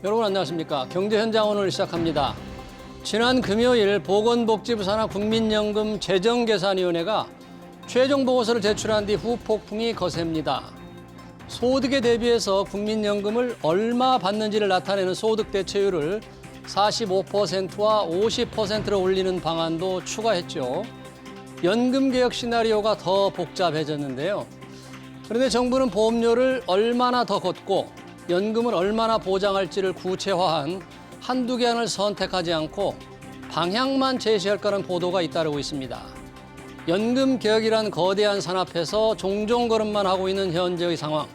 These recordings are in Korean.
여러분 안녕하십니까. 경제현장 오늘 시작합니다. 지난 금요일 보건복지부 산하 국민연금 재정계산위원회가 최종 보고서를 제출한 뒤 후폭풍이 거셉니다. 소득에 대비해서 국민연금을 얼마 받는지를 나타내는 소득 대체율을 45%와 50%로 올리는 방안도 추가했죠. 연금 개혁 시나리오가 더 복잡해졌는데요. 그런데 정부는 보험료를 얼마나 더 걷고 연금을 얼마나 보장할지를 구체화한 한두 개안을 선택하지 않고 방향만 제시할 거라는 보도가 잇따르고 있습니다. 연금 개혁이란 거대한 산 앞에서 종종 걸음만 하고 있는 현재의 상황,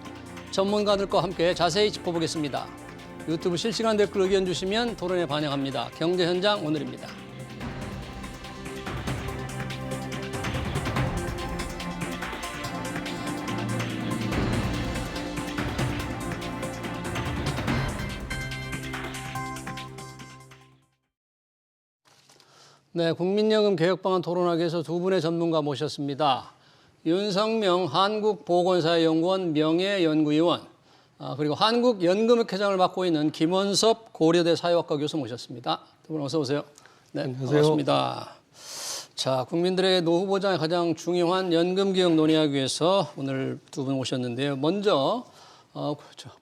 전문가들과 함께 자세히 짚어보겠습니다. 유튜브 실시간 댓글 의견 주시면 토론에 반영합니다. 경제현장 오늘입니다. 네, 국민연금 개혁 방안 토론하기 위해서 두 분의 전문가 모셨습니다. 윤성명 한국보건사회연구원 명예연구위원, 그리고 한국연금회장을 맡고 있는 김원섭 고려대 사회학과 교수 모셨습니다. 두 분 어서 오세요. 네, 안녕하세요. 반갑습니다. 자, 국민들에게 노후 보장에 가장 중요한 연금 개혁 논의하기 위해서 오늘 두 분 오셨는데요. 먼저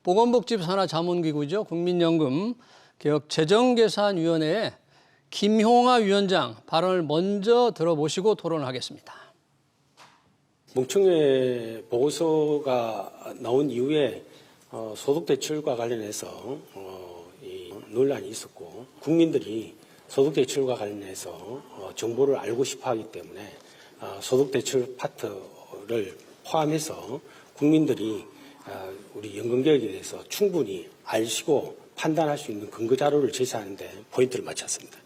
보건복지부 산하 자문기구죠. 국민연금 개혁 재정계산위원회에 김홍하 위원장 발언을 먼저 들어보시고 토론을 하겠습니다. 몽청회 보고서가 나온 이후에 소득 대출과 관련해서 이 논란이 있었고 국민들이 소득 대출과 관련해서 정보를 알고 싶어하기 때문에 소득 대출 파트를 포함해서 국민들이 우리 연금 개혁에 대해서 충분히 알시고 판단할 수 있는 근거 자료를 제시하는 데 포인트를 맞췄습니다.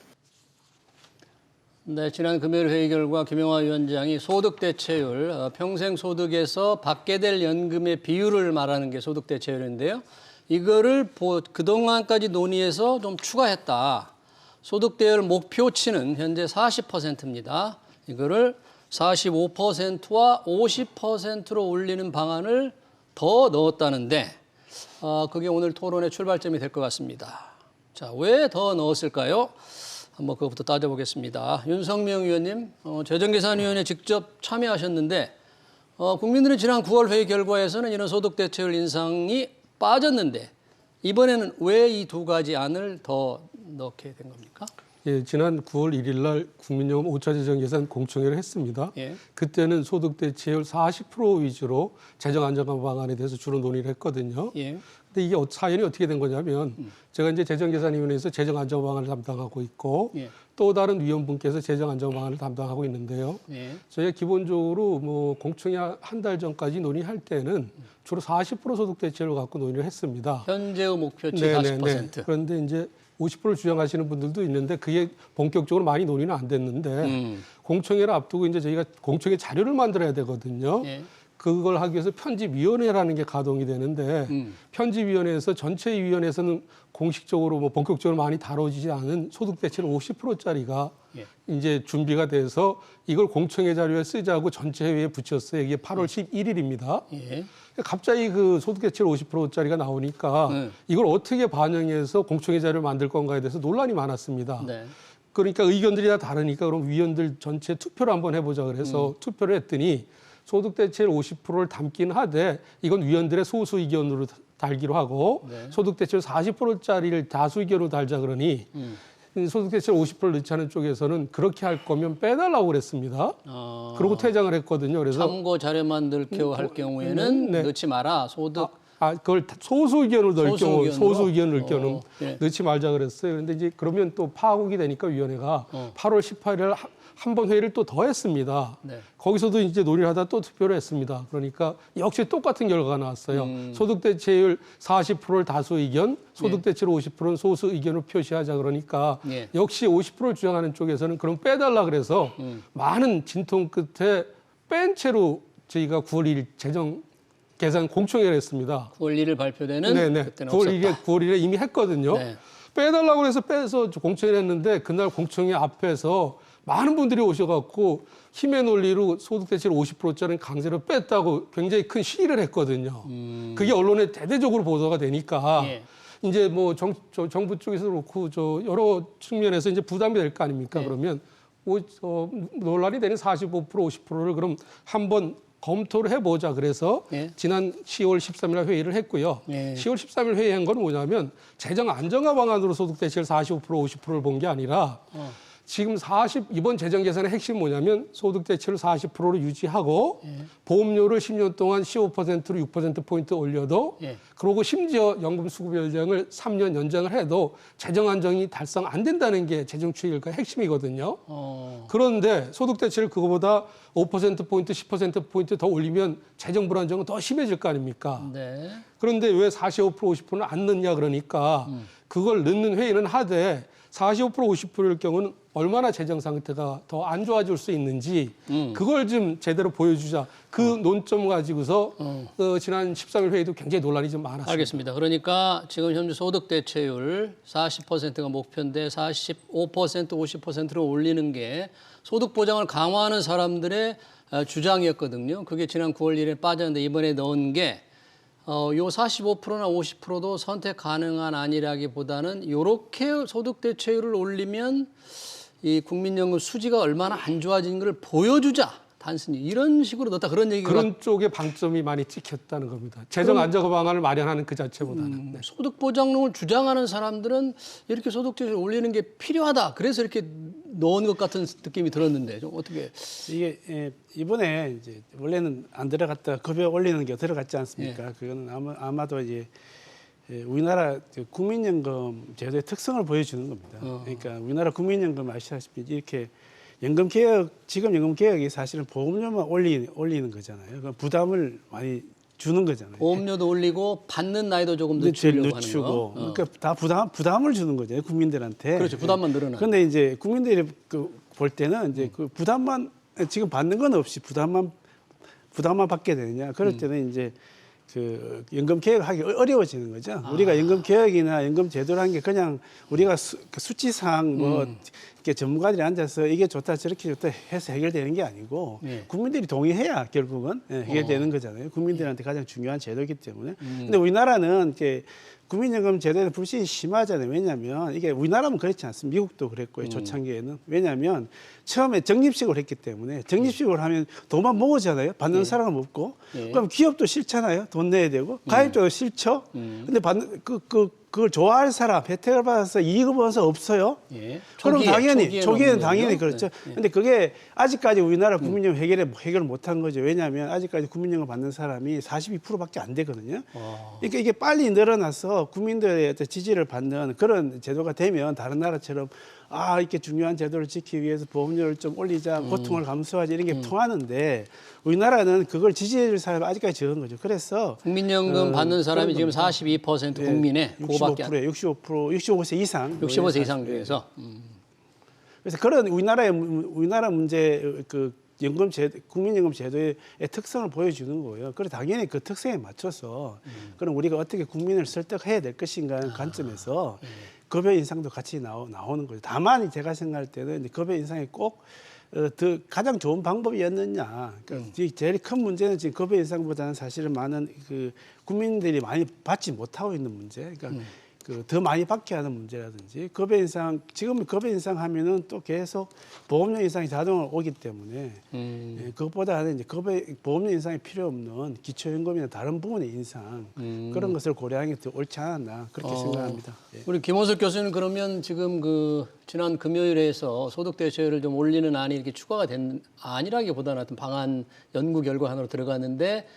네, 지난 금요일 회의 결과 김용하 위원장이 소득 대체율, 평생 소득에서 받게 될 연금의 비율을 말하는 게 소득 대체율인데요. 이거를 그동안까지 논의해서 좀 추가했다. 소득 대체율 목표치는 현재 40%입니다. 이거를 45%와 50%로 올리는 방안을 더 넣었다는데 그게 오늘 토론의 출발점이 될 것 같습니다. 자, 왜 더 넣었을까요? 한번 그것부터 따져보겠습니다. 윤성명 의원님, 재정계산위원회 직접 참여하셨는데 국민들은 지난 9월 회의 결과에서는 이런 소득 대체율 인상이 빠졌는데 이번에는 왜 이 두 가지 안을 더 넣게 된 겁니까? 예, 지난 9월 1일 날 국민연금 5차 재정계산 공청회를 했습니다. 예. 그때는 소득 대체율 40% 위주로 재정 안정화 방안에 대해서 주로 논의를 했거든요. 예. 근데 이게 사연이 어떻게 된 거냐면 제가 이제 재정계산위원회에서 재정 안정화 방안을 담당하고 있고 예. 또 다른 위원분께서 재정 안정화 방안을 담당하고 있는데요. 예. 저희가 기본적으로 뭐 공청회 한 달 전까지 논의할 때는 주로 40% 소득 대체율을 갖고 논의를 했습니다. 현재의 목표치 네네네. 40%. 그런데 이제 50%를 주장하시는 분들도 있는데 그게 본격적으로 많이 논의는 안 됐는데 공청회를 앞두고 이제 저희가 공청회 자료를 만들어야 되거든요. 예. 그걸 하기 위해서 편집위원회라는 게 가동이 되는데 편집위원회에서 전체위원회에서는 공식적으로 뭐 본격적으로 많이 다뤄지지 않은 소득 대체율 50%짜리가 예. 이제 준비가 돼서 이걸 공청회 자료에 쓰자고 전체회의에 붙였어요. 이게 8월 11일입니다. 예. 갑자기 그 소득 대체율 50%짜리가 나오니까 이걸 어떻게 반영해서 공청회 자료를 만들 건가에 대해서 논란이 많았습니다. 네. 그러니까 의견들이 다 다르니까 그럼 위원들 전체 투표를 한번 해보자 그래서 투표를 했더니 소득 대체율 50%를 담긴 하되 이건 위원들의 소수 의견으로 달기로 하고 네. 소득 대체율 40%짜리를 다수 의견으로 달자 그러니 소득 대체율 50%를 넣지 않은 쪽에서는 그렇게 할 거면 빼달라고 그랬습니다. 그러고 퇴장을 했거든요. 그래서 참고 자료만 할 경우에는 네. 넣지 마라. 소득 그걸 소수 의견으로 넣을 소수 경우, 의견으로? 소수 의견을 넣을 경우는 예. 넣지 말자 그랬어요. 그런데 이제 그러면 또 파국이 되니까 위원회가 8월 18일 한 번 회의를 또 더 했습니다. 네. 거기서도 이제 논의를 하다 또 투표를 했습니다. 그러니까 역시 똑같은 결과가 나왔어요. 소득 대체율 40%를 다수 의견, 소득 대체율 50%는 소수 의견으로 표시하자 그러니까 예. 역시 50%를 주장하는 쪽에서는 그럼 빼달라 그래서 많은 진통 끝에 뺀 채로 저희가 9월 1일 재정 계산 공청회를 했습니다. 9월 1일 발표되는 네네. 그때는 9월 1일에 이미 했거든요. 네. 빼달라고 해서 빼서 공청회를 했는데 그날 공청회 앞에서 많은 분들이 오셔갖고 힘의 논리로 소득 대체율 50%짜리 강제로 뺐다고 굉장히 큰 시위를 했거든요. 그게 언론에 대대적으로 보도가 되니까 예. 이제 뭐 정부 쪽에서 그렇고 여러 측면에서 이제 부담이 될 거 아닙니까? 네. 그러면 논란이 되는 45% 50%를 그럼 한번 검토를 해보자. 그래서 예. 지난 10월 13일 회의를 했고요. 예. 10월 13일 회의한 건 뭐냐면 재정 안정화 방안으로 소득 대체를 45% 50%를 본 게 아니라 지금 이번 재정 계산의 핵심이 뭐냐면 소득 대체를 40%로 유지하고 보험료를 10년 동안 15%로 6%포인트 올려도 예. 그러고 심지어 연금 수급 연장을 3년 연장을 해도 재정 안정이 달성 안 된다는 게 재정 추이일까의 핵심이거든요. 그런데 소득 대체를 그거보다 5%포인트, 10%포인트 더 올리면 재정 불안정은 더 심해질 거 아닙니까? 네. 그런데 왜 45% 50%는 안 넣냐 그러니까 그걸 넣는 회의는 하되 45% 50%일 경우는 얼마나 재정 상태가 더 안 좋아질 수 있는지 그걸 좀 제대로 보여주자. 그 논점 가지고서 지난 13일 회의도 굉장히 논란이 좀 많았습니다. 알겠습니다. 그러니까 지금 현재 소득 대체율 40%가 목표인데 45%, 50%로 올리는 게 소득 보장을 강화하는 사람들의 주장이었거든요. 그게 지난 9월 1일에 빠졌는데 이번에 넣은 게 요 45%나 50%도 선택 가능한 안이라기보다는 이렇게 소득 대체율을 올리면 이 국민연금 수지가 얼마나 안 좋아진 걸 보여주자. 단순히 이런 식으로 넣었다 그런 얘기가 그런 쪽에 방점이 많이 찍혔다는 겁니다. 재정 안정화 방안을 마련하는 그 자체보다는. 네. 소득 보장론을 주장하는 사람들은 이렇게 소득 대체율 올리는 게 필요하다. 그래서 이렇게 넣은 것 같은 느낌이 들었는데 좀 어떻게 이게 이번에 이제 원래는 안 들어갔다 급여 올리는 게 들어갔지 않습니까? 그거는 아마도 이제 우리나라 국민연금 제도의 특성을 보여주는 겁니다. 그러니까 우리나라 국민연금 아시다시피 이렇게 연금 개혁, 지금 연금 개혁이 사실은 보험료만 올리는 거잖아요. 그 부담을 많이 주는 거잖아요. 보험료도 올리고 받는 나이도 조금 늦추려고 하는 늦추고. 거. 그러니까 다 부담을 주는 거죠, 국민들한테. 그렇죠. 부담만 늘어나. 그런데 이제 국민들이 볼 때는 이제 그 부담만 지금 받는 건 없이 부담만 받게 되느냐. 그럴 때는 이제 그 연금 개혁하기 어려워지는 거죠. 우리가 연금 개혁이나 연금 제도라는 게 그냥 우리가 수치상 뭐 이렇게 전문가들이 앉아서 이게 좋다 저렇게 좋다 해서 해결되는 게 아니고 국민들이 동의해야 결국은 해결되는 거잖아요. 국민들한테 가장 중요한 제도이기 때문에. 근데 우리나라는 이렇게 국민연금 제도에는 불신이 심하잖아요. 왜냐하면 이게 우리나라는 그렇지 않습니다. 미국도 그랬고요. 초창기에는. 왜냐하면 처음에 적립식으로 했기 때문에 적립식으로 하면 돈만 모으잖아요. 받는 사람은 없고. 그럼 기업도 싫잖아요. 돈 내야 되고. 가입자도 싫죠. 근데 그걸 좋아할 사람, 혜택을 받아서 이익을 벌어서 없어요. 예. 그럼 당연히 초기에는 당연히 거죠? 그렇죠. 근데 그게 아직까지 우리나라 국민연금 해결을 못한 거죠. 왜냐하면 아직까지 국민연금 받는 사람이 42%밖에 안 되거든요. 그러니까 이게 빨리 늘어나서 국민들의 어떤 지지를 받는 그런 제도가 되면 다른 나라처럼 이렇게 중요한 제도를 지키기 위해서 보험료를 좀 올리자, 고통을 감수하자 이런 게 통하는데 우리나라는 그걸 지지해 줄 사람이 아직까지 적은 거죠. 그래서 국민연금 받는 사람이 지금 42% 국민의 그거밖에 안 65%, 65세 이상. 65세 이상 중에서 그래서 그런 우리나라 문제 연금 제도, 국민연금 제도의 특성을 보여주는 거예요. 그래서 당연히 그 특성에 맞춰서 그럼 우리가 어떻게 국민을 설득해야 될 것인가 하는 관점에서 급여 인상도 같이 나오는 거죠. 다만 제가 생각할 때는 급여 인상이 꼭 가장 좋은 방법이었느냐. 그러니까 제일 큰 문제는 지금 급여 인상보다는 사실은 많은 국민들이 많이 받지 못하고 있는 문제. 그러니까 더 많이 받게 하는 문제라든지 급여 인상 지금 급여 인상하면은 또 계속 보험료 인상이 자동으로 오기 때문에 그것보다는 이제 보험료 인상이 필요 없는 기초연금이나 다른 부분의 인상 그런 것을 고려하는 게 더 옳지 않았나 그렇게 생각합니다. 예. 우리 김원석 교수는 그러면 지금 지난 금요일에서 소득 대체율을 좀 올리는 안이 이렇게 추가가 된 아니라기보다는 어떤 방안 연구 결과 하나로 들어갔는데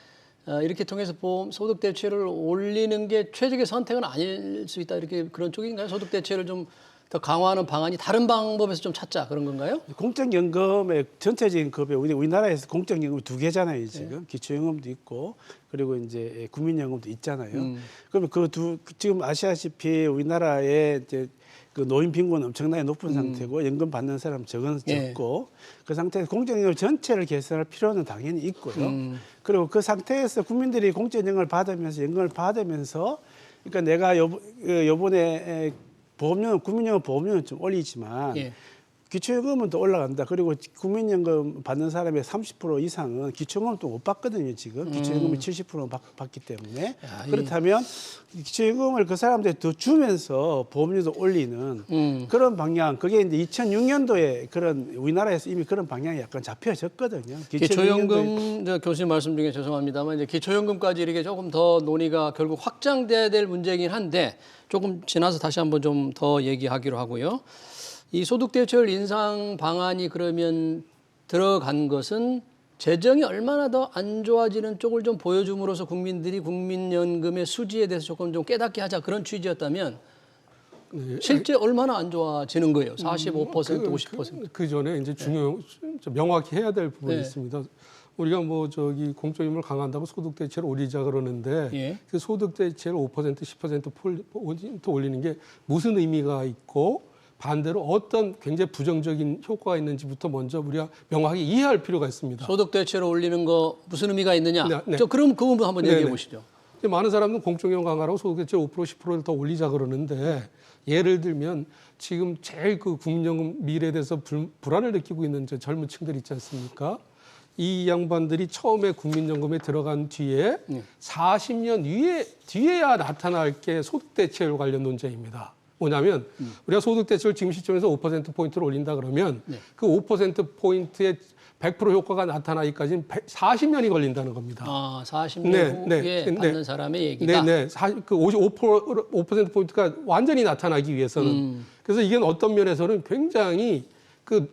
이렇게 통해서 소득 대체율을 올리는 게 최적의 선택은 아닐 수 있다 이렇게 그런 쪽인가요? 소득 대체율을 좀 더 강화하는 방안이 다른 방법에서 좀 찾자 그런 건가요? 공적연금의 전체적인 급여 우리나라에서 공적연금이 두 개잖아요 지금 기초연금도 있고 그리고 이제 국민연금도 있잖아요. 그러면 지금 아시다시피 우리나라에 이제 그 노인 빈곤은 엄청나게 높은 상태고 연금 받는 사람 적고 그 상태에서 공적연금 전체를 개선할 필요는 당연히 있고요. 그리고 그 상태에서 국민들이 공적연금을 받으면서 연금을 받으면서 그러니까 내가 요번에 국민연금 보험료는 좀 올리지만 기초연금은 또 올라간다. 그리고 국민연금 받는 사람의 30% 이상은 기초연금을 또 못 받거든요, 지금. 기초연금이 70%는 받기 때문에. 그렇다면 기초연금을 그 사람들이 더 주면서 보험료도 올리는 그런 방향, 그게 이제 2006년도에 그런 우리나라에서 이미 그런 방향이 약간 잡혀졌거든요. 기초연금, 저 교수님 말씀 중에 죄송합니다만 이제 기초연금까지 이렇게 조금 더 논의가 결국 확장돼야 될 문제이긴 한데 조금 지나서 다시 한번 좀 더 얘기하기로 하고요. 이 소득대체율 인상 방안이 그러면 들어간 것은 재정이 얼마나 더 안 좋아지는 쪽을 좀 보여줌으로써 국민들이 국민연금의 수지에 대해서 조금 좀 깨닫게 하자 그런 취지였다면 실제 얼마나 안 좋아지는 거예요? 45%, 50%. 그 전에 이제 명확히 해야 될 부분이 네. 있습니다. 우리가 뭐 저기 공적임을 강화한다고 소득 대체를 올리자 그러는데 예. 그 소득 대체를 5%, 10% 올리는 게 무슨 의미가 있고 반대로 어떤 굉장히 부정적인 효과가 있는지부터 먼저 우리가 명확히 이해할 필요가 있습니다. 소득대체를 올리는 거 무슨 의미가 있느냐? 네, 네. 저 그럼 그 부분 한번 얘기해 네네. 보시죠. 많은 사람들은 공적임 강화라고 소득 대체 5%, 10%를 더 올리자 그러는데 예를 들면 지금 제일 그 국민연금 미래에 대해서 불안을 느끼고 있는 저 젊은 층들 있지 않습니까? 이 양반들이 처음에 국민연금에 들어간 뒤에 40년 뒤에야 나타날 게 소득대체율 관련 논쟁입니다. 뭐냐면 우리가 소득대체율 지금 시점에서 5%포인트를 올린다 그러면 그 5%포인트의 100% 효과가 나타나기까지는 40년이 걸린다는 겁니다. 아, 40년 후에 받는 사람의 얘기다. 네네. 그 5%포인트가 완전히 나타나기 위해서는. 그래서 이게 어떤 면에서는 굉장히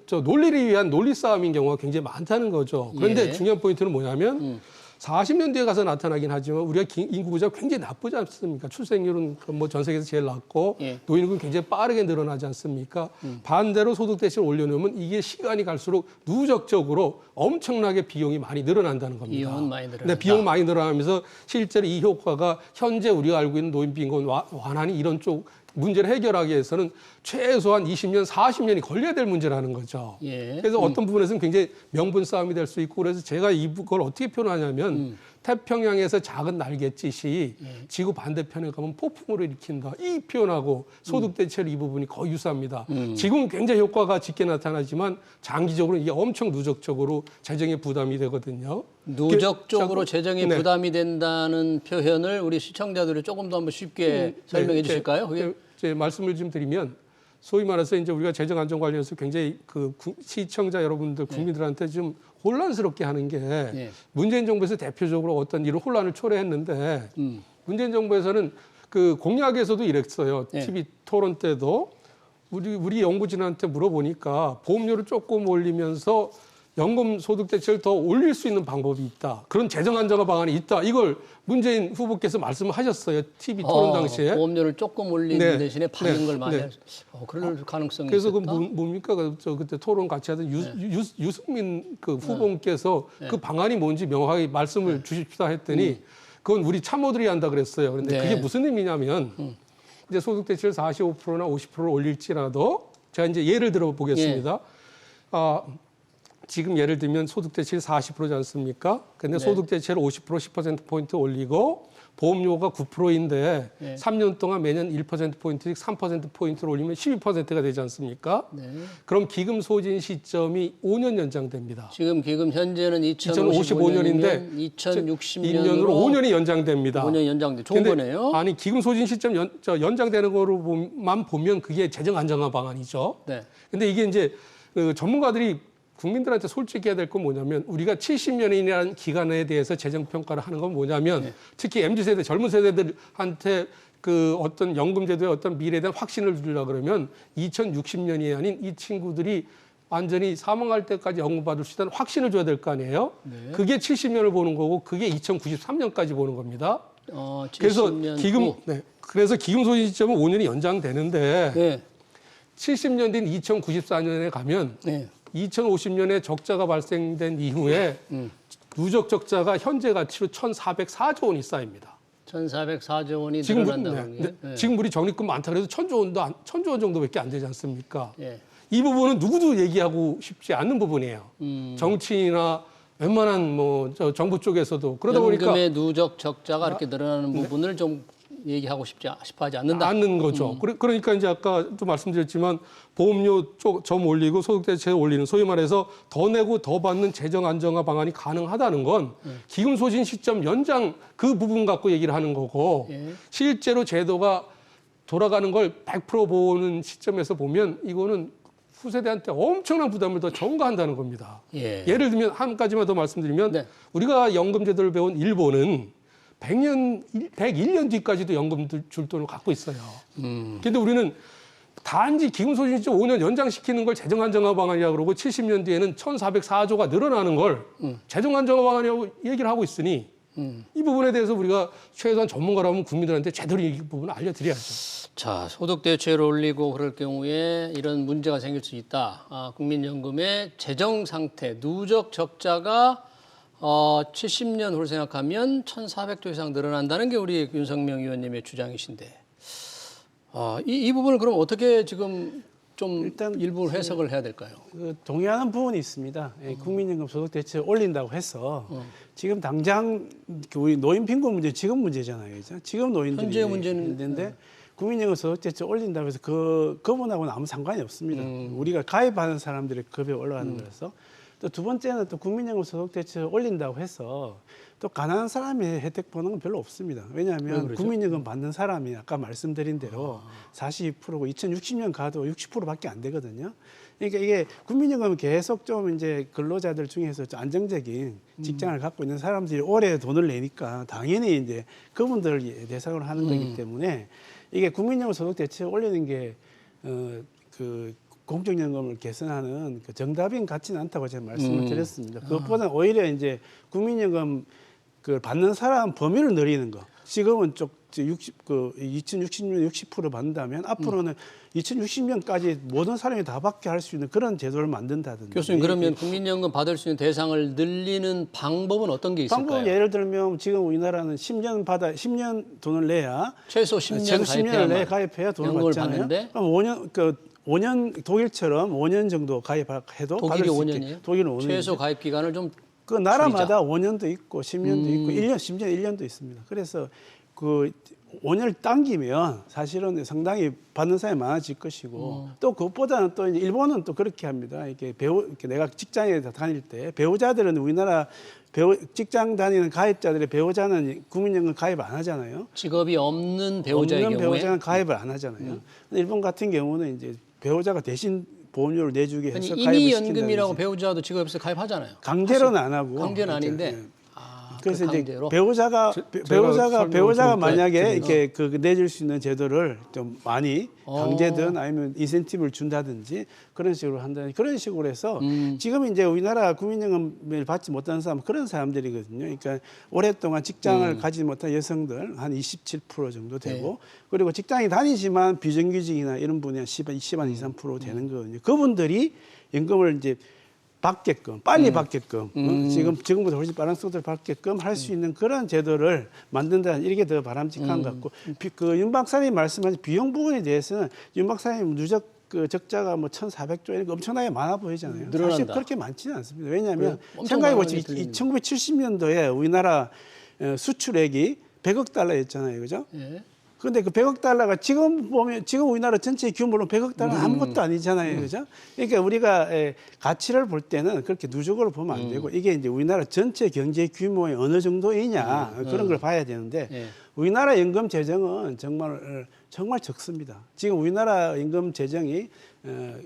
저 논리를 위한 논리 싸움인 경우가 굉장히 많다는 거죠. 그런데 예. 중요한 포인트는 뭐냐면 40년 뒤에 가서 나타나긴 하지만 우리가 인구 구조가 굉장히 나쁘지 않습니까? 출생률은 뭐 전 세계에서 제일 낮고 예. 노인은 굉장히 빠르게 늘어나지 않습니까? 반대로 소득 대체를 올려놓으면 이게 시간이 갈수록 누적적으로 엄청나게 비용이 많이 늘어난다는 겁니다. 비용은 많이 늘어난다. 네, 비용 많이 늘어나면서 실제로 이 효과가 현재 우리가 알고 있는 노인 빈곤 완화니 이런 쪽 문제를 해결하기 위해서는 최소한 20년, 40년이 걸려야 될 문제라는 거죠. 예. 그래서 어떤 부분에서는 굉장히 명분 싸움이 될 수 있고 그래서 제가 이걸 어떻게 표현하냐면 태평양에서 작은 날갯짓이 지구 반대편에 가면 폭풍우를 일으킨다. 이 표현하고 소득대체율 이 부분이 거의 유사합니다. 지금은 굉장히 효과가 짙게 나타나지만 장기적으로 이게 엄청 누적적으로 재정에 부담이 되거든요. 누적적으로 재정에 네. 부담이 된다는 표현을 우리 시청자들이 조금 더 한번 쉽게 설명해 주실까요? 그게 제 말씀을 좀 드리면 소위 말해서 이제 우리가 재정 안정 관련해서 굉장히 시청자 여러분들 국민들한테 좀 혼란스럽게 하는 게 문재인 정부에서 대표적으로 어떤 이런 혼란을 초래했는데 문재인 정부에서는 그 공약에서도 이랬어요. TV 토론 때도 우리 연구진한테 물어보니까 보험료를 조금 올리면서 연금 소득 대체를 더 올릴 수 있는 방법이 있다. 그런 재정 안정화 방안이 있다. 이걸 문재인 후보께서 말씀을 하셨어요. TV 토론 당시에. 보험료를 조금 올리는 네. 대신에 받는 걸 많이 네. 할 그럴 가능성이 그래서 있었다. 뭡니까? 저 그때 토론 같이 하던 유승민 그 후보께서 그 방안이 뭔지 명확하게 말씀을 주십시다 했더니 그건 우리 참모들이 한다 그랬어요. 그런데 네. 그게 무슨 의미냐면 이제 소득 대체를 45%나 50%를 올릴지라도 제가 이제 예를 들어 보겠습니다. 지금 예를 들면 소득 대체율 40%지 않습니까? 근데 소득 대체를 50%, 10%포인트 올리고 보험료가 9%인데 3년 동안 매년 1%포인트씩 3%포인트를 올리면 12%가 되지 않습니까? 그럼 기금 소진 시점이 5년 연장됩니다. 지금 현재는 2055년인데 2060년으로 5년이 연장됩니다. 5년 연장돼. 좋은 거네요. 아니 기금 소진 시점 연장되는 거로만 보면 그게 재정 안정화 방안이죠. 네. 근데 이게 이제 그 전문가들이 국민들한테 솔직히 해야 될 건 뭐냐면 우리가 70년이라는 기간에 대해서 재정 평가를 하는 건 뭐냐면 특히 MZ세대 젊은 세대들한테 그 어떤 연금제도의 어떤 미래에 대한 확신을 주려고 그러면 2060년이 아닌 이 친구들이 완전히 사망할 때까지 연금받을 수 있다는 확신을 줘야 될 거 아니에요. 그게 70년을 보는 거고 그게 2093년까지 보는 겁니다. 그래서 70년 그래서 기금 소진 시점은 5년이 연장되는데 네. 70년 된 2094년에 가면 2050년에 적자가 발생된 이후에 누적 적자가 현재 가치로 1,404조 원이 쌓입니다. 1,404조 원이 늘어난다는 게. 지금 우리 적립금 많다 그래도 1,000조 원 정도밖에 안 되지 않습니까? 예. 이 부분은 누구도 얘기하고 싶지 않는 부분이에요. 정치인이나 웬만한 뭐 정부 쪽에서도 그러다 보니까 연금의 누적 적자가 이렇게 늘어나는 부분을 좀 얘기하고 싶어 하지 않는다. 않는 거죠. 그러니까 이제 아까 좀 말씀드렸지만 보험료 쪽 점 올리고 소득대체 올리는 소위 말해서 더 내고 더 받는 재정 안정화 방안이 가능하다는 건 기금 소진 시점 연장 그 부분 갖고 얘기를 하는 거고 예. 실제로 제도가 돌아가는 걸 100% 보는 시점에서 보면 이거는 후세대한테 엄청난 부담을 더 전가한다는 겁니다. 예. 예를 들면 한 가지만 더 말씀드리면 네. 우리가 연금제도를 배운 일본은 101년 뒤까지도 연금 줄 돈을 갖고 있어요. 근데 우리는 단지 기금 소진 시점 5년 연장시키는 걸 재정 안정화 방안이라고 그러고 70년 뒤에는 1,404조가 늘어나는 걸 재정 안정화 방안이라고 얘기를 하고 있으니 이 부분에 대해서 우리가 최소한 전문가라면 국민들한테 제대로 이 부분을 알려드려야죠. 자, 소득 대체를 올리고 그럴 경우에 이런 문제가 생길 수 있다. 국민연금의 재정 상태, 누적 적자가 70년 후를 생각하면 1,400조 이상 늘어난다는 게 우리 윤석명 의원님의 주장이신데 이 부분을 그럼 어떻게 지금 좀 일단 일부 해석을 해야 될까요? 동의하는 부분이 있습니다. 국민연금 소득 대체 올린다고 해서 지금 당장 우리 노인 빈곤 문제 지금 문제잖아요, 그죠? 지금 노인들이 현재 문제는 있는데 국민연금 소득 대체 올린다고 해서 그분하고는 아무 상관이 없습니다. 우리가 가입하는 사람들의 급여 올라가는 거라서. 또 두 번째는 또 국민연금 소득 대체 올린다고 해서 또 가난한 사람이 혜택 보는 건 별로 없습니다. 왜냐하면 그러죠? 국민연금 받는 사람이 아까 말씀드린 대로 42%고 2060년 가도 60%밖에 안 되거든요. 그러니까 이게 국민연금은 계속 좀 이제 근로자들 중에서 좀 안정적인 직장을 갖고 있는 사람들이 오래 돈을 내니까 당연히 이제 그분들을 대상으로 하는 거기 때문에 이게 국민연금 소득 대체 올리는 게 공적연금을 개선하는 그 정답인 같지는 않다고 제가 말씀을 드렸습니다. 그것보다 오히려 이제 국민연금 그 받는 사람 범위를 늘리는 거. 지금은 2060년 60% 받는다면 앞으로는 2060년까지 모든 사람이 다 받게 할 수 있는 그런 제도를 만든다든지. 교수님 그러면 국민연금 받을 수 있는 대상을 늘리는 방법은 어떤 게 있을까요? 방법은 예를 들면 지금 우리나라는 10년 돈을 내야 최소 10년 10년을 내야 가입해야 돈을 연금을 받잖아요. 받는데 그럼 5년 독일처럼 5년 정도 가입해도 독일이 받을 수 5년이에요? 있게. 독일은 5년. 최소 가입 기간을 좀 그 나라마다 5년도 있고 10년도 있고 1년, 심지어 1년도 있습니다. 그래서 그 5년을 당기면 사실은 상당히 받는 사람이 많아질 것이고 또 그것보다는 또 이제 일본은 또 그렇게 합니다. 이렇게 내가 직장에 다닐 때 배우자들은 우리나라 직장 다니는 가입자들의 배우자는 국민연금 가입 안 하잖아요. 직업이 없는 배우자의 없는 경우에 배우자는 가입을 안 하잖아요. 일본 같은 경우는 이제 배우자가 대신 보험료를 내주게 해서 가입을 임의연금이라고 시킨다든지. 배우자도 직업이 없어 가입하잖아요. 강제로는 안 하고 강제는 이렇게, 아닌데 예. 아, 그래서 이제 강제로? 배우자가 설명을 좀 만약에 드리면, 이렇게 그 내줄 수 있는 제도를 좀 많이 강제든 아니면 인센티브를 준다든지 그런 식으로 한다든지 그런 식으로 해서 지금 이제 우리나라 국민연금을 받지 못하는 사람 그런 사람들이거든요. 그러니까 오랫동안 직장을 가지지 못한 여성들 한 27% 정도 되고 그리고 직장에 다니지만 비정규직이나 이런 분이 한 10한 23% 되는 거거든요. 그분들이 연금을 이제 받게끔 빨리 받게끔 지금보다 훨씬 빠른 속도를 받게끔 할 수 있는 그런 제도를 만든다는 이게 더 바람직한 것 같고 그 윤 박사님이 말씀하신 비용 부분에 대해서는 윤 박사님 누적 그 적자가 뭐 1,400조 이런 거 엄청나게 많아 보이잖아요. 늘어난다. 사실 그렇게 많지는 않습니다. 왜냐하면 엄청 생각해보시면 많이 들리는데. 1970년도에 우리나라 수출액이 100억 달러였잖아요, 그죠? 예. 그런데 그 100억 달러가 지금 보면 지금 우리나라 전체 규모로 100억 달러는 아무것도 아니잖아요. 그죠? 그러니까 우리가 가치를 볼 때는 그렇게 누적으로 보면 안 되고 이게 이제 우리나라 전체 경제 규모의 어느 정도이냐 그런 걸 봐야 되는데 예. 우리나라 연금 재정은 정말 적습니다. 지금 우리나라 연금 재정이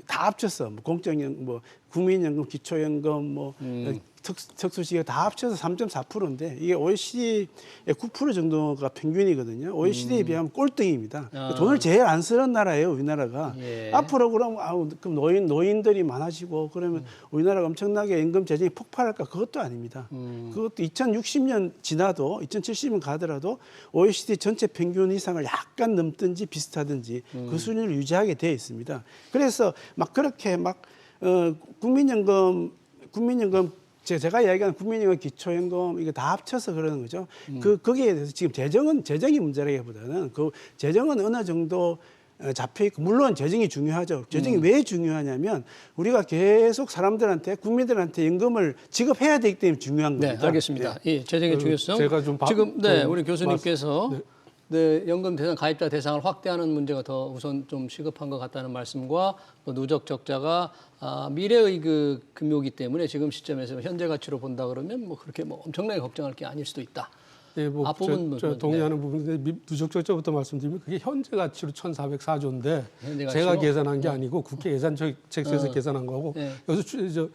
다 합쳐서 뭐 공적연금, 뭐 국민연금, 기초연금, 뭐 특수시가 다 합쳐서 3.4%인데 이게 OECD의 9% 정도가 평균이거든요. OECD에 비하면 꼴등입니다. 돈을 제일 안 쓰는 나라예요, 우리나라가. 예. 앞으로 그럼 노인들이 많아지고 그러면 우리나라가 엄청나게 연금 재정이 폭발할까? 그것도 아닙니다. 그것도 2060년 지나도 2070년 가더라도 OECD 전체 평균 이상을 약간 넘든지 비슷하든지 그 수준을 유지하게 되어 있습니다. 그래서 막 그렇게 국민연금 제가 이야기하는 국민연금, 기초연금 이거 다 합쳐서 그러는 거죠. 거기에 대해서 지금 재정이 문제라기보다는 그 재정은 어느 정도 잡혀 있고 물론 재정이 중요하죠. 재정이 왜 중요하냐면 우리가 계속 국민들한테 연금을 지급해야 되기 때문에 중요한 네, 겁니다. 알겠습니다. 이 재정의 중요성. 제가 좀 지금 우리 교수님께서 네, 연금 대상 가입자 대상을 확대하는 문제가 더 우선 좀 시급한 것 같다는 말씀과 또 누적 적자가 미래의 그 금요기 때문에 지금 시점에서 현재 가치로 본다 그러면 뭐 그렇게 뭐 엄청나게 걱정할 게 아닐 수도 있다. 예, 뭐 앞부분 저 동의하는 부분인데 누적 적자부터 말씀드리면 그게 현재 가치로 1,404조인데 현재 제가 가치로? 계산한 게 아니고 국회 예산책에서 계산한 거고 네. 여기서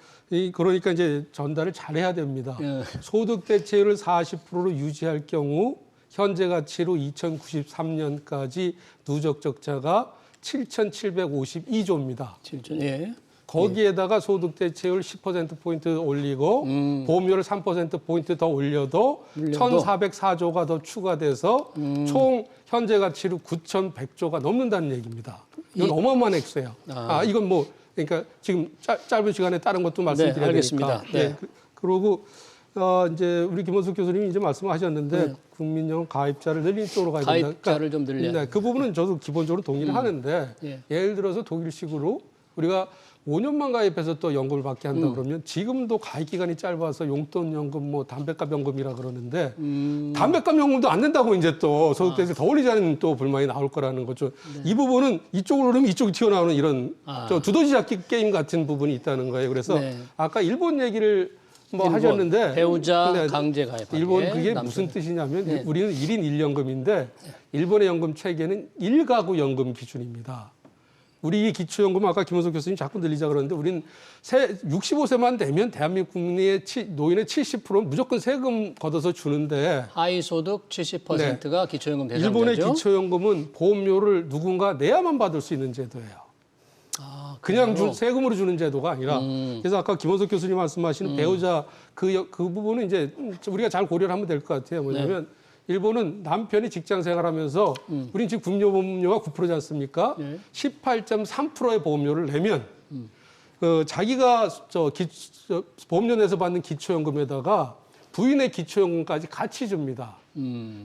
그러니까 이제 전달을 잘해야 됩니다. 예. 소득 대체율을 40%로 유지할 경우 현재 가치로 2093년까지 누적 적자가 7,752조입니다. 7조. 예. 거기에다가 소득 대체율 10%포인트 올리고 보험료를 3%포인트 더 올려도 1,404조가 더 추가돼서 총 현재 가치로 9,100조가 넘는다는 얘기입니다. 이건 어마어마한 액수예요. 이건 뭐 그러니까 지금 짧은 시간에 다른 것도 말씀드려야 알겠습니다. 되니까. 네. 그리고 이제 우리 김원숙 교수님이 이제 말씀하셨는데 국민연금 가입자를 늘리는 쪽으로 가야 된다. 가입자를 좀 늘려야 네, 그 부분은 저도 기본적으로 동의를 하는데 예. 예를 들어서 독일식으로 우리가 5년만 가입해서 또 연금을 받게 한다 그러면 지금도 가입 기간이 짧아서 용돈 연금 뭐 담뱃값 연금이라 그러는데 담뱃값 연금도 안 된다고 이제 또 소득대세 더 올리자는 또 불만이 나올 거라는 거죠. 이 부분은 이쪽으로 그러면 이쪽이 튀어나오는 이런 저 두더지 잡기 게임 같은 부분이 있다는 거예요. 그래서 네. 아까 일본 얘기를 뭐 일본, 하셨는데 배우자 네, 강제 가입하게. 일본 그게 남편. 무슨 뜻이냐면 네. 우리는 1인 1연금인데 일본의 연금 체계는 1가구 연금 기준입니다. 우리 기초연금 아까 김원석 교수님 자꾸 늘리자 그러는데 우리는 65세만 되면 대한민국 국민의 노인의 70%는 무조건 세금 걷어서 주는데 하위소득 70%가 기초연금 대상자죠. 일본의 기초연금은 보험료를 누군가 내야만 받을 수 있는 제도예요. 그냥 세금으로 주는 제도가 아니라 그래서 아까 김원석 교수님 말씀하시는 배우자 그 부분은 이제 우리가 잘 고려를 하면 될 것 같아요. 뭐냐면 일본은 남편이 직장 생활하면서 우린 지금 국민보험료가 9%지 않습니까? 18.3%의 보험료를 내면 자기가 보험료 내서 받는 기초연금에다가 부인의 기초연금까지 같이 줍니다.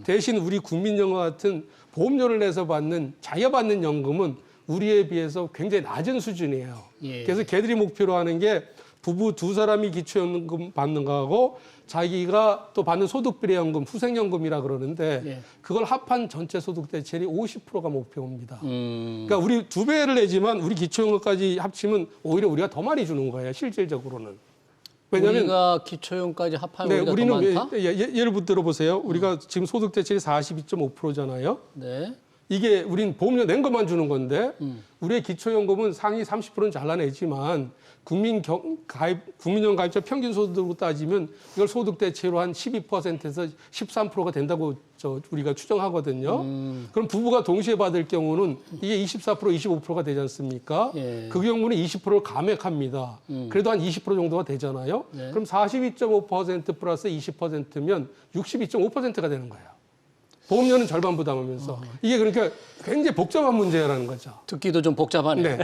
대신 우리 국민연금 같은 보험료를 내서 받는 자기가 받는 연금은 우리에 비해서 굉장히 낮은 수준이에요. 예. 그래서 걔들이 목표로 하는 게 부부 두 사람이 기초연금 받는 거하고 자기가 또 받는 소득비례연금, 후생연금이라 그러는데 예. 그걸 합한 전체 소득 대체율이 50%가 목표입니다. 그러니까 우리 2배를 내지만 우리 기초연금까지 합치면 오히려 우리가 더 많이 주는 거예요. 실질적으로는. 왜냐하면 우리가 기초연금까지 합하면 우리가 더 많다? 예를 들어보세요. 우리가 지금 소득 대체율이 42.5%잖아요. 네. 이게 우린 보험료 낸 것만 주는 건데 우리의 기초연금은 상위 30%는 잘라내지만 국민연금 가입자 평균 소득으로 따지면 이걸 소득 대체로 한 12%에서 13%가 된다고 우리가 추정하거든요. 그럼 부부가 동시에 받을 경우는 이게 24%, 25%가 되지 않습니까? 예. 그 경우는 20%를 감액합니다. 그래도 한 20% 정도가 되잖아요. 네. 그럼 42.5% 플러스 20%면 62.5%가 되는 거예요. 보험료는 절반 부담하면서 이게 그러니까 굉장히 복잡한 문제라는 거죠. 듣기도 좀 복잡하네요. 네.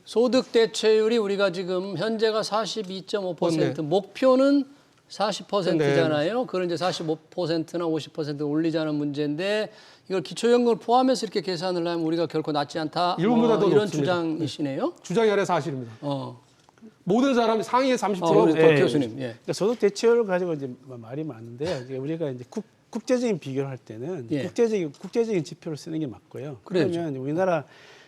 소득 대체율이 우리가 지금 현재가 42.5%, 네. 목표는 40%잖아요. 그걸 이제 45%나 50% 올리자는 문제인데 이걸 기초연금을 포함해서 이렇게 계산을 하면 우리가 결코 낮지 않다. 일본보다 더 이런 높습니다. 주장이시네요. 주장이 아니라 사실입니다. 모든 사람이 상위의 30%. 우리 교수님. 예. 그러니까 소득 대체율 가지고 이제 말이 많은데 이제 우리가 이제 국제적인 비교를 할 때는 예. 국제적인 지표를 쓰는 게 맞고요. 그래야죠. 그러면 우리나라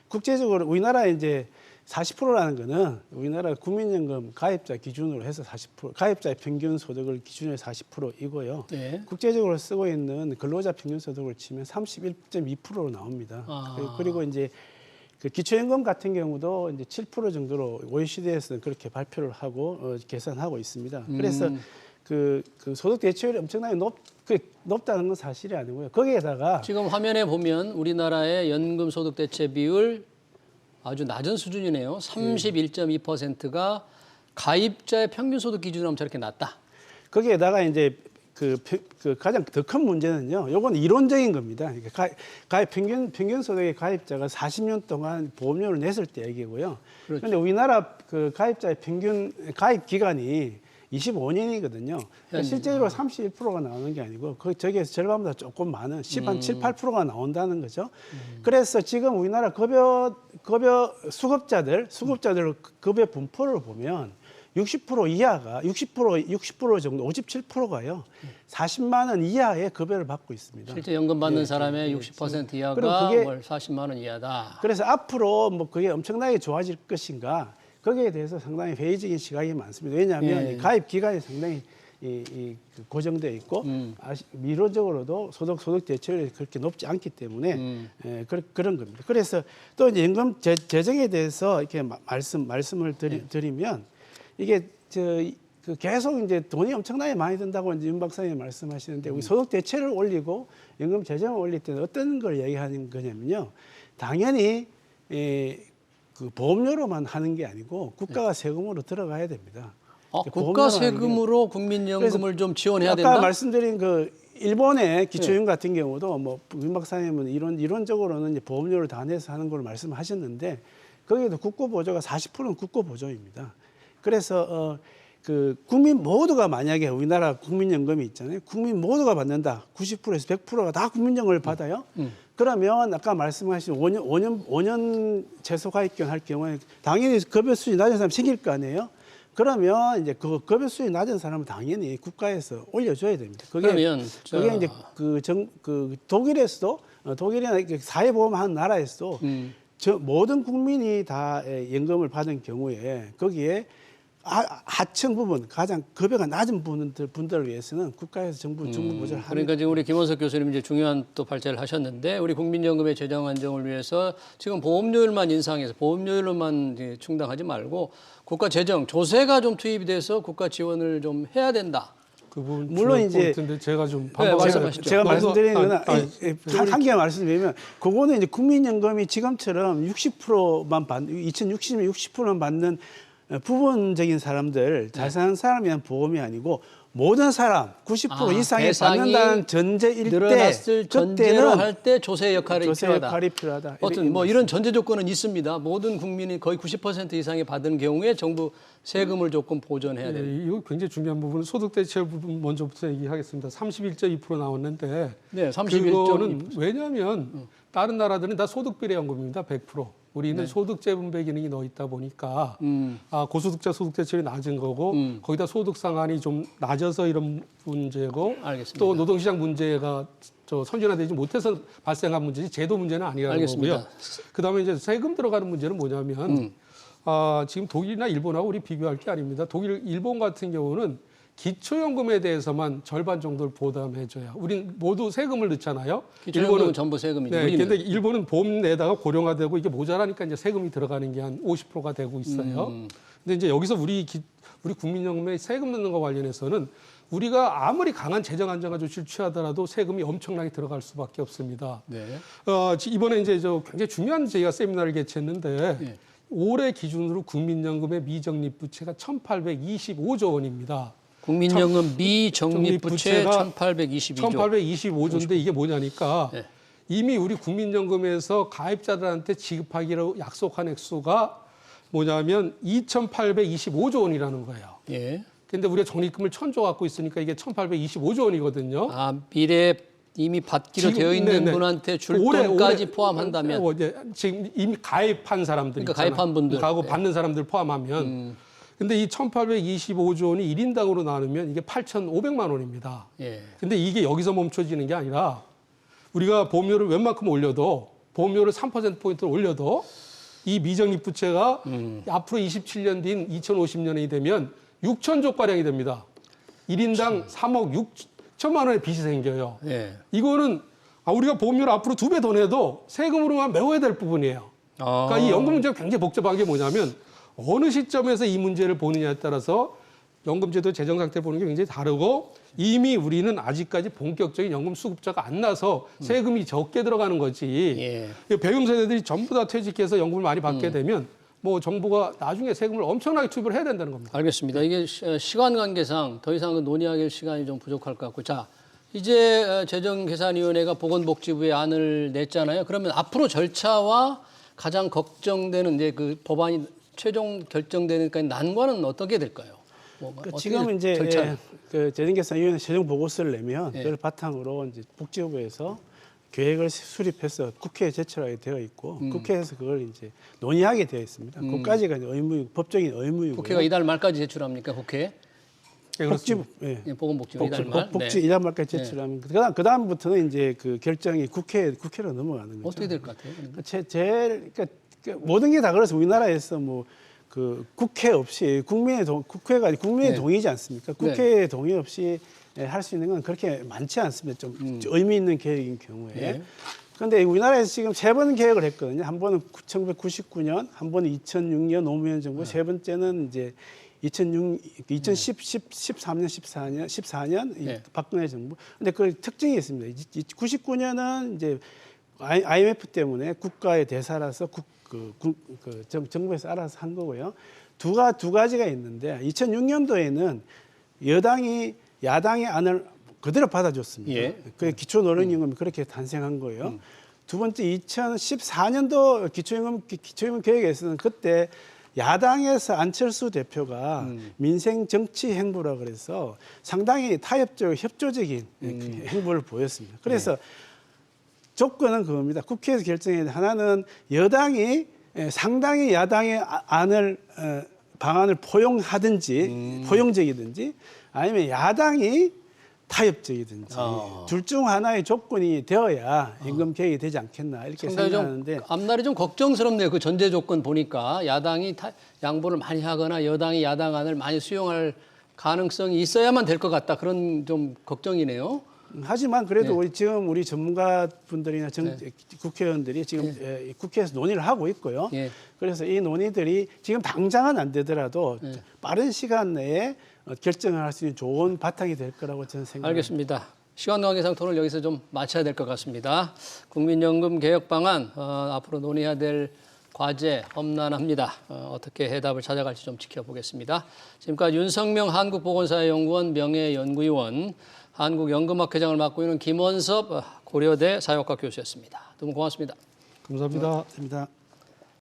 국제적으로 우리나라 이제 40%라는 거는 우리나라 국민연금 가입자 기준으로 해서 40%, 가입자의 평균 소득을 기준으로 해서 40%이고요. 예. 국제적으로 쓰고 있는 근로자 평균 소득을 치면 31.2%로 나옵니다. 그리고 이제 그 기초연금 같은 경우도 이제 7% 정도로 OECD에서는 그렇게 발표를 하고 계산하고 있습니다. 그래서 그 소득 대체율이 엄청나게 높다는 건 사실이 아니고요. 거기에다가 지금 화면에 보면 우리나라의 연금 소득 대체 비율 아주 낮은 수준이네요. 31.2%가 가입자의 평균 소득 기준으로 하면 저렇게 낮다. 거기에다가 이제 그 가장 더 큰 문제는요. 요건 이론적인 겁니다. 가입 평균 소득의 가입자가 40년 동안 보험료를 냈을 때 얘기고요. 그런데 그렇죠. 우리나라 그 가입자의 평균 가입 기간이 25년이거든요. 그러니까 실제로 31%가 나오는 게 아니고 저기에서 절반보다 조금 많은 한 7, 8%가 나온다는 거죠. 그래서 지금 우리나라 급여 수급자들 급여 분포를 보면 60% 이하가 60% 정도 57%가요. 40만 원 이하의 급여를 받고 있습니다. 실제 연금 받는 사람의 60% 이하가 그럼 그게- 월 40만 원 이하다. 그래서 앞으로 뭐 그게 엄청나게 좋아질 것인가 거기에 대해서 상당히 회의적인 시각이 많습니다. 왜냐하면 예. 이 가입 기간이 상당히 그 고정되어 있고 미로적으로도 소득 대체율이 그렇게 높지 않기 때문에 예, 그런 겁니다. 그래서 또 이제 연금 재정에 대해서 이렇게 말씀을 드리면 이게 그 계속 이제 돈이 엄청나게 많이 든다고 이제 윤 박사님 말씀하시는데 우리 소득 대체를 올리고 연금 재정을 올릴 때는 어떤 걸 얘기하는 거냐면요. 당연히 그 보험료로만 하는 게 아니고 국가가 세금으로 들어가야 됩니다. 국가 보험료로 하는 게 세금으로 국민연금을 좀 지원해야 아까 된다. 말씀드린 그 일본의 기초연금 같은 경우도 뭐 윤 박사님은 이론적으로는 이제 보험료를 다 내서 하는 걸 말씀하셨는데 거기에도 국고 보조가 40%는 국고 보조입니다. 그래서 그 국민 모두가 만약에 우리나라 국민연금이 있잖아요. 국민 모두가 받는다. 90%에서 100%가 다 국민연금을 받아요. 그러면 아까 말씀하신 5년 최소 가입경 할 경우에 당연히 급여 수준이 낮은 사람 생길 거 아니에요. 그러면 이제 그 급여 수준이 낮은 사람은 당연히 국가에서 올려줘야 됩니다. 그러면 그게 이제 그 독일에서도 독일이나 이렇게 사회보험하는 나라에서도 모든 국민이 다 연금을 받은 경우에 거기에 하층 부분 가장 급여가 낮은 분들을 위해서는 국가에서 정부 보조를 하는. 그러니까 지금 우리 김원석 교수님 이제 중요한 또 발제를 하셨는데 우리 국민연금의 재정 안정을 위해서 지금 보험료율만 인상해서 보험료율로만 이제 충당하지 말고 국가 재정 조세가 좀 투입이 돼서 국가 지원을 좀 해야 된다. 그 부분 물론 이제 포인트인데 제가 좀 말씀하시죠. 제가 말씀드리는 거는 아니, 한 개만 말씀드리면 그거는 이제 국민연금이 지금처럼 60%만 2060년 60%만 받는 부분적인 사람들 잘 사는 사람에 대한 보험이 아니고 모든 사람 90% 이상이 대상이 받는다는 전제일 때 늘어났을 전제로 그때는 할 때 조세 역할이 필요하다. 어떤 뭐 이런 전제 조건은 있습니다. 모든 국민이 거의 90% 이상이 받은 경우에 정부 세금을 조금 보전해야 됩니다. 네, 이거 굉장히 중요한 부분. 소득 대체율 부분 먼저부터 얘기하겠습니다. 31.2% 나왔는데 네, 31.2%. 그거는 왜냐하면 다른 나라들은 다 소득 비례 연금입니다. 100%. 우리는 소득 재분배 기능이 넣어 있다 보니까 고소득자 소득 대체율이 낮은 거고 거기다 소득 상한이 좀 낮아서 이런 문제고 알겠습니다. 또 노동시장 문제가 선진화되지 못해서 발생한 문제지 제도 문제는 아니라는 알겠습니다. 거고요. 그다음에 이제 세금 들어가는 문제는 뭐냐면 지금 독일이나 일본하고 우리 비교할 게 아닙니다. 독일, 일본 같은 경우는 기초연금에 대해서만 절반 정도를 부담해줘야. 우린 모두 세금을 넣잖아요. 기초연금은 전부 세금이죠. 네, 근데 일본은 보험 내다가 고령화되고 이게 모자라니까 이제 세금이 들어가는 게 한 50%가 되고 있어요. 근데 이제 여기서 우리 국민연금에 세금 넣는 거 관련해서는 우리가 아무리 강한 재정 안정화 조치를 취하더라도 세금이 엄청나게 들어갈 수밖에 없습니다. 네. 이번에 이제 굉장히 중요한 저희가 세미나를 개최했는데 네. 올해 기준으로 국민연금의 미적립 부채가 1,825조 원입니다. 국민연금 미적립 부채 부채가 1,822조. 1,825조인데 이게 뭐냐니까 네. 이미 우리 국민연금에서 가입자들한테 지급하기로 약속한 액수가 뭐냐면 2,825조 원이라는 거예요. 예. 근데 우리가 적립금을 1,000조 갖고 있으니까 이게 1,825조 원이거든요. 미래 이미 받기로 되어 있는 네네. 분한테 줄 올해 돈까지 포함한다면 지금 이미 가입한 사람들 그러니까 있잖아요. 가입한 분들. 하고 받는 사람들 포함하면 근데 이 1,825조 원이 1인당으로 나누면 이게 8,500만 원입니다. 예. 근데 이게 여기서 멈춰지는 게 아니라 우리가 보험료를 웬만큼 올려도 보험료를 3%포인트를 올려도 이 미적립 부채가 앞으로 27년 뒤인 2050년이 되면 6천조 가량이 됩니다. 1인당 3억 6천만 원의 빚이 생겨요. 예. 이거는 우리가 보험료를 앞으로 2배 더 내도 세금으로만 메워야 될 부분이에요. 그러니까 이 연금 문제가 굉장히 복잡한 게 뭐냐면 어느 시점에서 이 문제를 보느냐에 따라서 연금제도 재정 상태 보는 게 굉장히 다르고 이미 우리는 아직까지 본격적인 연금 수급자가 안 나서 세금이 적게 들어가는 거지. 예. 배움 세대들이 전부 다 퇴직해서 연금을 많이 받게 되면 뭐 정부가 나중에 세금을 엄청나게 투입을 해야 된다는 겁니다. 알겠습니다. 이게 시간 관계상 더 이상 논의할 시간이 좀 부족할 것 같고, 자 이제 재정계산위원회가 보건복지부에 안을 냈잖아요. 그러면 앞으로 절차와 가장 걱정되는 이제 그 법안이 최종 결정되니까 난관은 어떻게 될까요? 지금 이제 절차. 그 재정계산위원회 최종 보고서를 내면 그걸 바탕으로 이제 복지부에서 계획을 수립해서 국회에 제출하게 되어 있고 국회에서 그걸 이제 논의하게 되어 있습니다. 그까지가 이제 법적인 의무이고요. 국회가 이달 말까지 제출합니까? 국회에? 복지부, 예. 예, 보건복지부 이달 말. 복지 네. 이달 말까지 제출하면 그 다음부터는 이제 그 결정이 국회로 넘어가는 거죠. 어떻게 될 것 같아요? 그러면? 그러니까 모든 게 다 그래서 우리나라에서 뭐 그 국회 없이 국회가 국민의 네. 동의지 않습니까? 국회의 동의 없이 할 수 있는 건 그렇게 많지 않습니다. 좀 의미 있는 계획인 경우에. 네. 그런데 우리나라에서 지금 3번 계획을 했거든요. 한 번은 1999년, 한 번은 2006년 노무현 정부, 세 번째는 이제 2013년, 14년 네. 박근혜 정부. 근데 그 특징이 있습니다. 99년은 이제 IMF 때문에 국가의 대사라서 정부에서 알아서 한 거고요. 두 가지가 있는데 2006년도에는 여당이 야당의 안을 그대로 받아줬습니다. 예. 그 기초노령임금이 그렇게 탄생한 거예요. 두 번째 2014년도 기초임금 계획에서는 그때 야당에서 안철수 대표가 민생 정치 행보라 그래서 상당히 타협적, 협조적인 행보를 보였습니다. 그래서 조건은 그겁니다. 국회에서 결정해야 돼. 하나는 여당이 상당히 야당의 방안을 포용적이든지 아니면 야당이 타협적이든지 둘 중 하나의 조건이 되어야 임금 계획이 되지 않겠나 이렇게 상당히 생각하는데 좀 앞날이 좀 걱정스럽네요. 그 전제 조건 보니까 야당이 양보를 많이 하거나 여당이 야당 안을 많이 수용할 가능성이 있어야만 될 것 같다. 그런 좀 걱정이네요. 하지만 그래도 우리 전문가분들이나 국회의원들이 지금 국회에서 논의를 하고 있고요. 예. 그래서 이 논의들이 지금 당장은 안 되더라도 빠른 시간 내에 결정을 할 수 있는 좋은 바탕이 될 거라고 저는 생각합니다. 알겠습니다. 시간 관계상 토론을 여기서 좀 마쳐야 될 것 같습니다. 국민연금 개혁 방안 앞으로 논의해야 될 과제 험난합니다. 어떻게 해답을 찾아갈지 좀 지켜보겠습니다. 지금까지 윤석명 한국보건사회연구원 명예연구위원, 한국연금학회장을 맡고 있는 김원섭 고려대 사회학과 교수였습니다. 두 분 고맙습니다. 감사합니다. 감사합니다.